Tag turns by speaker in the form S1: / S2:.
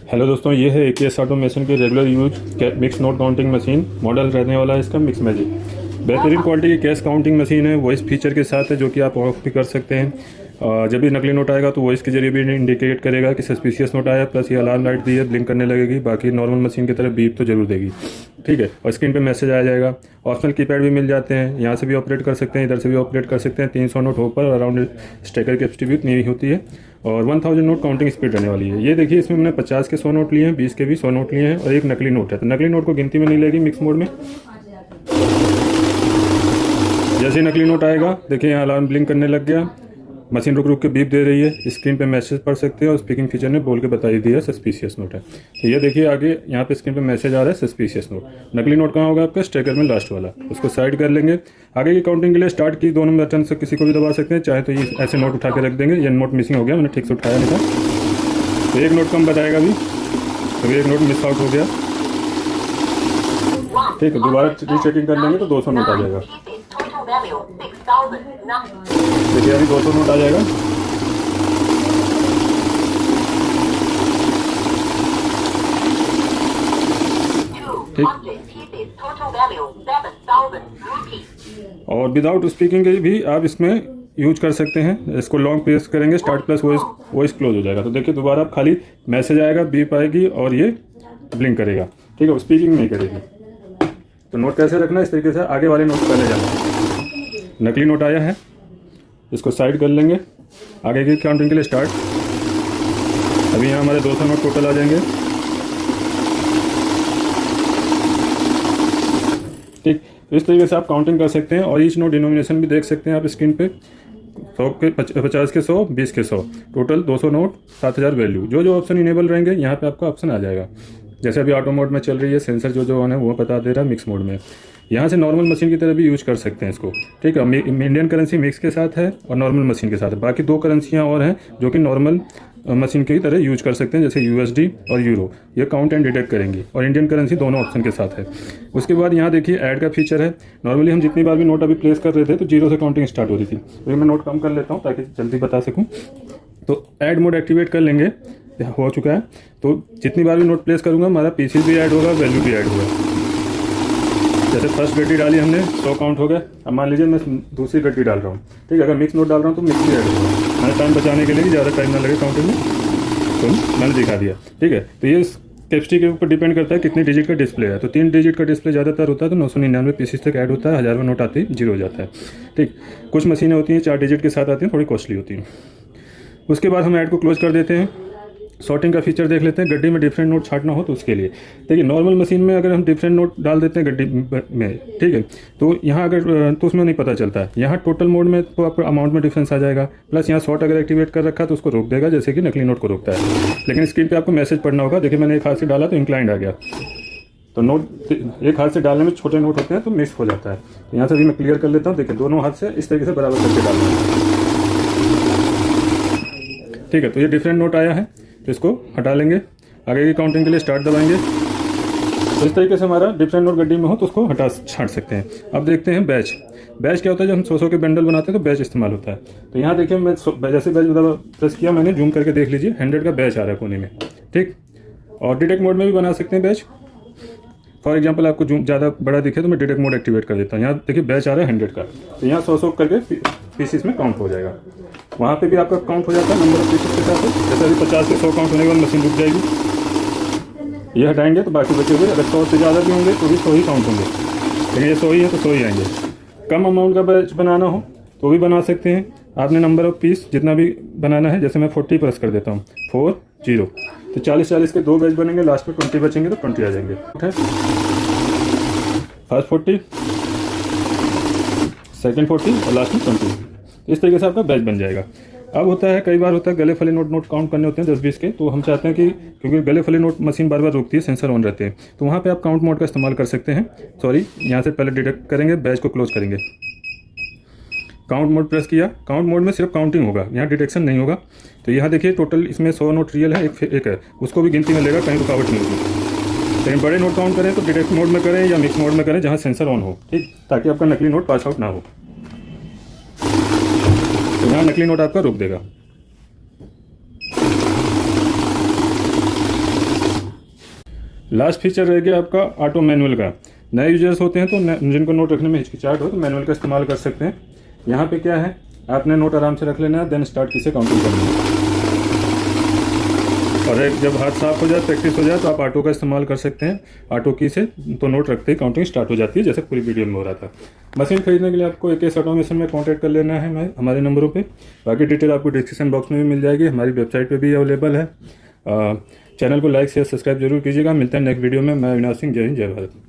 S1: Hello दोस्तों, ये है AKS ऑटोमेशन की regular use mix note counting machine. Model रहने वाला है इसका मिक्स मैजिक। बेहतरीन क्वालिटी की कैश काउंटिंग मशीन है, वॉइस फीचर के साथ है जो कि आप ऑफ भी कर सकते हैं। जब भी नकली नोट आएगा तो वॉइस के जरिए भी इंडिकेट करेगा कि सस्पिशियस नोट आया, प्लस ये अलार्म लाइट दी है, ब्लिंक करने लगेगी। बाकी नॉर्मल मशीन की तरह बीप तो जरूर देगी, ठीक है। और स्क्रीन पे मैसेज आ जाएगा। ऑप्शनल कीपैड भी मिल जाते हैं, यहाँ से भी ऑपरेट कर सकते हैं, इधर से भी ऑपरेट कर सकते हैं। 300 नोट हो पर अराउंड स्टेकर कैपेसिटी भी इतनी ही होती है और 1000 नोट काउंटिंग स्पीड रहने वाली है। ये देखिए, इसमें मैंने 50 के 100 नोट लिए हैं, 20 के भी 100 नोट लिए हैं और एक नकली नोट है। तो नकली नोट को गिनती में नहीं लेगी मिक्स मोड में। जैसे ही नकली नोट आएगा, देखिए यहाँ अलार्म ब्लिंक करने लग गया, मशीन रुक रुक के बीप दे रही है। स्क्रीन पे मैसेज पढ़ सकते हैं और स्पीकिंग फीचर ने बोल के बता ही दिया सस्पिशियस नोट है। तो ये देखिए आगे यहाँ पे स्क्रीन पे मैसेज आ रहा है सस्पिशियस नोट। नकली नोट कहाँ होगा आपका? स्टेकर में लास्ट वाला, उसको साइड कर लेंगे। आगे की काउंटिंग के लिए स्टार्ट की दोनों बटन से किसी को भी दबा सकते हैं, चाहे तो ये ऐसे नोट उठा के रख देंगे। ये नोट मिसिंग हो गया, मैंने ठीक से उठाया नहीं था, तो एक नोट कम बताएगा अभी, तो एक नोट मिस आउट हो गया, ठीक है। दोबारा रीचेकिंग कर लेंगे तो 200 नोट आ जाएगा। देखिए अभी 200 नोट आ जाएगा। ठीक, और विदाउट स्पीकिंग के भी आप इसमें यूज कर सकते हैं। इसको लॉन्ग प्रेस करेंगे, स्टार्ट प्लस वॉइस क्लोज हो जाएगा। तो देखिए दोबारा खाली मैसेज आएगा, बीप आएगी और ये ब्लिंक करेगा, ठीक है। स्पीकिंग नहीं करेगी। तो नोट कैसे रखना है, इस तरीके से आगे वाले नोट पहले जाना। नकली नोट आया है, इसको साइड कर लेंगे। आगे की काउंटिंग के लिए स्टार्ट। अभी यहाँ हमारे 200 नोट टोटल आ जाएंगे, ठीक। तो इस तरीके से आप काउंटिंग कर सकते हैं और ईच नोट डिनोमिनेशन भी देख सकते हैं आप स्क्रीन पे। 100 के 50 के 100, 20 के 100, टोटल 200 नोट, 7000 वैल्यू। जो जो ऑप्शन इनेबल रहेंगे यहाँ पे आपका ऑप्शन आ जाएगा। जैसे अभी ऑटो मोड में चल रही है, सेंसर जो ऑन है वो बता दे रहा है। मिक्स मोड में यहाँ से नॉर्मल मशीन की तरह भी यूज कर सकते हैं इसको, ठीक है। इंडियन करेंसी मिक्स के साथ है और नॉर्मल मशीन के साथ है। बाकी दो करेंसियाँ और हैं जो कि नॉर्मल मशीन की तरह यूज कर सकते हैं, जैसे USD और यूरो। ये काउंट एंड डिटेक्ट करेंगी और इंडियन करेंसी दोनों ऑप्शन के साथ है। उसके बाद यहाँ देखिए ऐड का फीचर है। नॉर्मली हम जितनी बार भी नोट अभी प्लेस कर रहे थे तो 0 से काउंटिंग स्टार्ट हो रही थी। तो मैं नोट कम कर लेता हूँ ताकि जल्दी बता सकूँ। तो ऐड मोड एक्टिवेट कर लेंगे, हो चुका है। तो जितनी बार भी नोट प्लेस करूँगा हमारा पीसी भी ऐड होगा, वैल्यू भी ऐड होगा। जैसे फर्स्ट गड्डी डाली हमने, 100 काउंट हो गया। अब मान लीजिए मैं दूसरी गड्डी डाल रहा हूँ, ठीक है। अगर मिक्स नोट डाल रहा हूँ तो मिक्स भी ऐड होगा। मैंने टाइम बचाने के लिए, ज़्यादा टाइम ना लगे काउंटिंग में, तो मैंने दिखा दिया, ठीक है। तो ये कैपेसिटी के ऊपर डिपेंड करता है कितनी डिजिट का डिस्प्ले है। तो 3 डिजिट का डिस्प्ले ज़्यादातर होता है तो 999 पीसीस तक ऐड होता है। 1000 नोट आती है 0 हो जाता है, ठीक। कुछ मशीनें होती हैं 4 डिजिट के साथ आती हैं, थोड़ी कॉस्टली होती हैं। उसके बाद हम ऐड को क्लोज कर देते हैं। सॉर्टिंग का फीचर देख लेते हैं, गड्डी में डिफरेंट नोट छांटना हो तो उसके लिए। देखिए नॉर्मल मशीन में अगर हम डिफरेंट नोट डाल देते हैं गड्डी में, ठीक है, तो यहाँ अगर तो उसमें नहीं पता चलता है। यहाँ टोटल मोड में तो आपको अमाउंट में डिफरेंस आ जाएगा। प्लस यहाँ सॉर्ट अगर एक्टिवेट कर रखा तो उसको रोक देगा, जैसे कि नकली नोट को रोकता है। लेकिन स्क्रीन पर आपको मैसेज पढ़ना होगा। देखिए मैंने एक हाथ से डाला तो इंक्लाइंड आ गया। तो नोट एक हाथ से डालने में छोटे नोट होते हैं तो मिस हो जाता है। तो यहाँ से भी मैं क्लियर कर लेता हूँ। देखिए दोनों हाथ से इस तरीके से बराबर करके डालना है, ठीक है। तो ये डिफरेंट नोट आया है, तो इसको हटा लेंगे। आगे की काउंटिंग के लिए स्टार्ट दबाएंगे। तो इस तरीके से हमारा डिफरेंट नोट गड्डी में हो तो उसको हटा छांट सकते हैं। अब देखते हैं बैच। बैच क्या होता है? जब हम 100 के बंडल बनाते हैं तो बैच इस्तेमाल होता है। तो यहाँ देखिए मैं जैसे बैच प्रेस किया मैंने, जूम करके देख लीजिए 100 का बैच आ रहा है कोने में, ठीक। और डिटेक्ट मोड में भी बना सकते हैं बैच। फॉर एग्जाम्पल आपको जूम ज़्यादा बड़ा दिखे तो मैं डिटेक्ट मोड एक्टिवेट कर देता हूँ। यहाँ देखिए बैच आ रहा है 100 का, तो यहाँ 100 करके पीसीस में काउंट हो जाएगा। वहाँ पे भी आपका काउंट हो जाता है नंबर ऑफ पीसेस के साथ। जैसे अभी 50 से 100 काउंट होने के बाद मशीन रुक जाएगी। ये हटाएंगे तो बाकी बचे हुए, अगर 100 से ज़्यादा भी होंगे तो भी 100 ही काउंट होंगे। लेकिन ये 100 ही है तो 100 ही आएंगे। कम अमाउंट का बैच बनाना हो तो भी बना सकते हैं। आपने नंबर ऑफ पीस जितना भी बनाना है, जैसे मैं 40 प्रेस कर देता हूँ, 40, तो 40 के 2 बैच बनेंगे, लास्ट में 20 बचेंगे तो 20 आ जाएंगे। फर्स्ट 40, सेकंड 40 और लास्ट में 20। इस तरीके से आपका बैच बन जाएगा। अब होता है, कई बार होता है गले फले नोट काउंट करने होते हैं 10-20 के, तो हम चाहते हैं कि क्योंकि गले फले नोट मशीन बार बार रोकती है, सेंसर ऑन रहते हैं, तो वहाँ पे आप काउंट मोड का इस्तेमाल कर सकते हैं। सॉरी, यहाँ से पहले डिटेक्ट करेंगे, बैच को क्लोज करेंगे, काउंट मोड प्रेस किया। काउंट मोड में सिर्फ काउंटिंग होगा, यहाँ डिटेक्शन नहीं होगा। तो यहाँ देखिए टोटल इसमें 100 नोट रियल है, एक है, उसको भी गिनती में लेगा, कहीं रुकावट नहीं होगी। लेकिन बड़े नोट काउंट करें तो डिटेक्ट मोड में करें या मिक्स मोड में करें जहाँ सेंसर ऑन हो, ठीक, ताकि आपका नकली नोट पास आउट ना हो। तो यहाँ नकली नोट आपका रोक देगा। लास्ट फीचर रह गया आपका ऑटो मैनुअल का। नए यूजर्स होते हैं तो जिनको नोट रखने में हिचकिचाहट हो तो मैनुअल का इस्तेमाल कर सकते हैं। यहाँ पे क्या है, आपने नोट आराम से रख लेना है, देन स्टार्ट की से काउंटिंग करनी है। और एक जब हाथ साफ हो जाए, प्रैक्टिस हो जाए, तो आप ऑटो का इस्तेमाल कर सकते हैं। ऑटो की से तो नोट रखते ही काउंटिंग स्टार्ट हो जाती है, जैसे पूरी वीडियो में हो रहा था। मशीन खरीदने के लिए आपको AKS ऑटोमेशन में कॉन्टैक्ट कर लेना है हमारे नंबरों पे। बाकी डिटेल आपको डिस्क्रिप्शन बॉक्स में भी मिल जाएगी, हमारी वेबसाइट पे भी अवेलेबल है। चैनल को लाइक शेयर सब्सक्राइब जरूर कीजिएगा। मिलते हैं नेक्स्ट वीडियो में। मैं अविनाश सिंह, जय हिंद जय भारत।